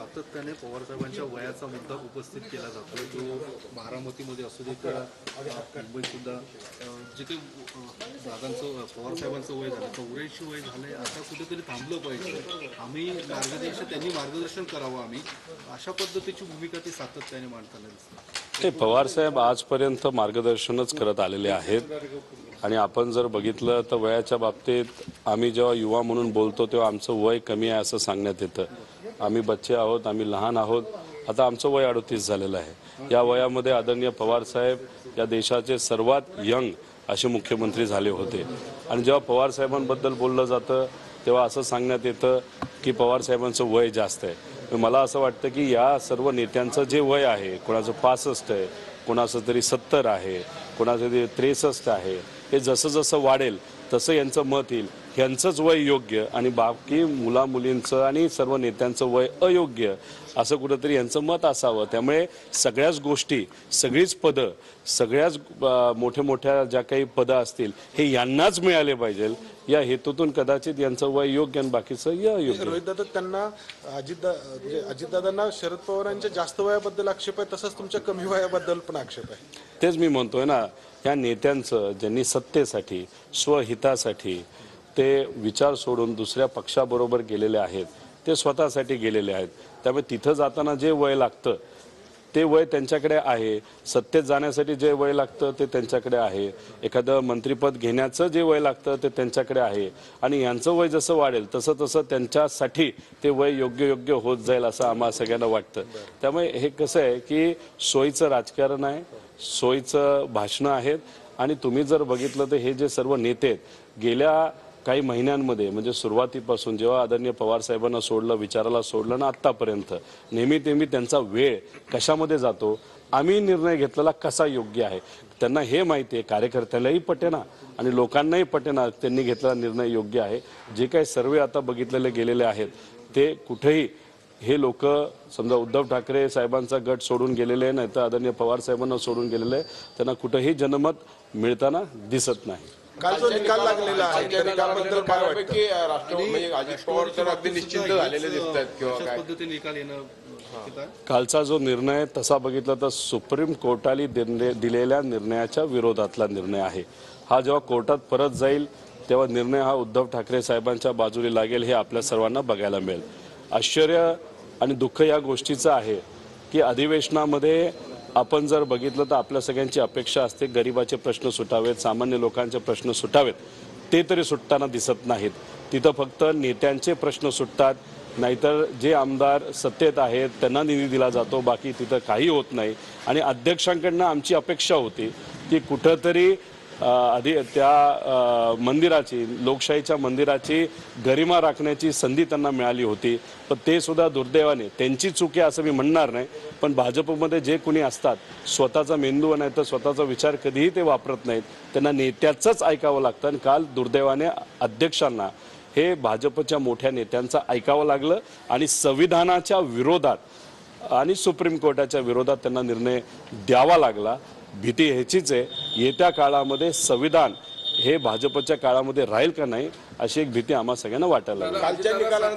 सातत्याने पवारसाहेबांच्या वयाचा मुद्दा उपस्थित केला जातो, जो बारामतीमध्ये असू दे किंवा मुंबईत सुद्धा जे काही दादांचं पवारसाहेबांचं वय झालं 84 वय झालंय, आता कुठेतरी थांबलं पाहिजे, आम्ही त्यांनी मार्गदर्शन करावं, आम्ही अशा पद्धतीची भूमिका ती सातत्याने मांडताना दिसते। ते पवारसाहेब आजपर्यंत मार्गदर्शनच करत आलेले आहेत आणि आपण जर बघितलं तर वयाच्या बाबतीत आम्ही जेव्हा युवा म्हणून बोलतो तेव्हा आमचं वय कमी आहे असं सांगण्यात येतं। आम्ही बच्चे आहोत, आम्ही लहान आहोत, आता आमचं वय 38 झालेलं आहे। या वयामध्ये आदरणीय पवारसाहेब या देशाचे सर्वात यंग असे मुख्यमंत्री झाले होते आणि जेव्हा पवारसाहेबांबद्दल बोललं जातं तेव्हा असं सांगण्यात येतं की पवारसाहेबांचं वय जास्त आहे। मला असं वाटतं की या सर्व नेत्यांचं जे वय आहे, कोणाचं 65 आहे, कोणाचं तरी 70 आहे, कोणाचं तरी 63 आहे, हे जसं जसं वाढेल तसं यांचं मत येईल यांचंच वय योग्य आणि बाकी मुला मुलींचं आणि सर्व नेत्यांचं वय अयोग्य असं कुठंतरी यांचं मत असावं। त्यामुळे सगळ्याच गोष्टी, सगळीच पदं, सगळ्याच मोठ्या ज्या काही पदं असतील हे यांनाच मिळाले पाहिजे या हेतूतून कदाचित यांचं वय योग्य आणि बाकीचं अयोग्य। रोहित दादा, त्यांना अजितदादांना शरद पवारांच्या जास्त वयाबद्दल आक्षेप आहे, तसंच तुमच्या कमी वयाबद्दल पण आक्षेप आहे। तेच मी म्हणतोय ना, या नेत्यांचं ज्यांनी सत्तेसाठी स्वहितासाठी ते विचार सोडून दुसऱ्या पक्षाबरोबर गेलेले आहेत, ते स्वतःसाठी गेलेले आहेत। त्यामुळे तिथं जाताना जे वय लागतं ते वय त्यांच्याकडे आहे, सत्तेत जाण्यासाठी जे वय लागतं ते त्यांच्याकडे आहे, एखादं मंत्रिपद घेण्याचं जे वय लागतं ते त्यांच्याकडे आहे आणि यांचं वय जसं वाढेल तसं तसं त्यांच्यासाठी ते वय योग्य होत जाईल असं आम्हाला सगळ्यांना वाटतं। त्यामुळे हे कसं आहे की सोयीचं राजकारण आहे, सोयीचं भाषणं आहेत आणि तुम्ही जर बघितलं तर हे जे सर्व नेते गेल्या काही महिन्यांमध्ये म्हणजे सुरुवातीपासून जेव्हा आदरणीय पवारसाहेबांना सोडलं, विचाराला सोडलं ना आत्तापर्यंत नेहमी त्यांचा वेळ कशामध्ये जातो, आम्ही निर्णय घेतलेला कसा योग्य आहे त्यांना हे माहिती आहे, कार्यकर्त्यालाही पटेना आणि लोकांनाही पटेना त्यांनी घेतलेला निर्णय योग्य आहे। जे काही सर्वे आता बघितलेले गेलेले आहेत ते कुठेही हे लोक समजा उद्धव ठाकरे साहेबांचा गट सोडून गेलेले नाही तर आदरणीय पवार साहेबांना सोडून गेलेले, त्यांना कुठेही जनमत मिळताना दिसत नाही। काल जो निकाल लागलेला आहे त्याबद्दल काय वाटतं की राष्ट्रवादी अजित पवार तर अगदी निश्चिंत झालेले दिसतात किंवा काय पद्धतीने निकाल येणं कालचा जो निर्णय तसा बघितला तर सुप्रीम कोर्टाने दिलेल्या निर्णयाच्या विरोधातला निर्णय आहे। हा जेव्हा कोर्टात परत जाईल तेव्हा निर्णय हा उद्धव ठाकरे साहेबांच्या बाजूने लागेल हे आपल्या सर्वांना बघायला मिळेल। आश्चर्य आणि दुःख या गोष्टीचं आहे की अधिवेशनामध्ये आपण जर बघितलं तर आपल्या सगळ्यांची अपेक्षा असते गरिबाचे प्रश्न सुटावेत, सामान्य लोकांचे प्रश्न सुटावेत, ते तरी सुटताना दिसत नाहीत। तिथं फक्त नेत्यांचे प्रश्न सुटतात, नाहीतर जे आमदार सत्तेत आहेत त्यांना निधी दिला जातो, बाकी तिथं काही होत नाही। आणि अध्यक्षांकडनं आमची अपेक्षा होती की कुठंतरी त्या मंदिराची, लोकशाहीच्या मंदिराची गरिमा राखण्याची संधी त्यांना मिळाली होती, पण ते सुद्धा दुर्दैवाने त्यांची चूक आहे असं मी म्हणणार नाही, पण भाजपमध्ये जे कोणी असतात स्वतःचा मेंदू नाही तर स्वतःचा विचार कधीही ते वापरत नाहीत, त्यांना नेत्याचंच ऐकावं लागतं। आणि काल दुर्दैवाने अध्यक्षांना हे भाजपच्या मोठ्या नेत्यांचं ऐकावं लागलं आणि संविधानाच्या विरोधात आणि सुप्रीम कोर्टाच्या विरोधात त्यांना निर्णय द्यावा लागला। भीती ह्याचीच आहे येत्या काळामध्ये संविधान हे भाजपच्या काळामध्ये राहील का नाही अशी एक भीती आम्हा सगळ्यांना वाटायला लागली।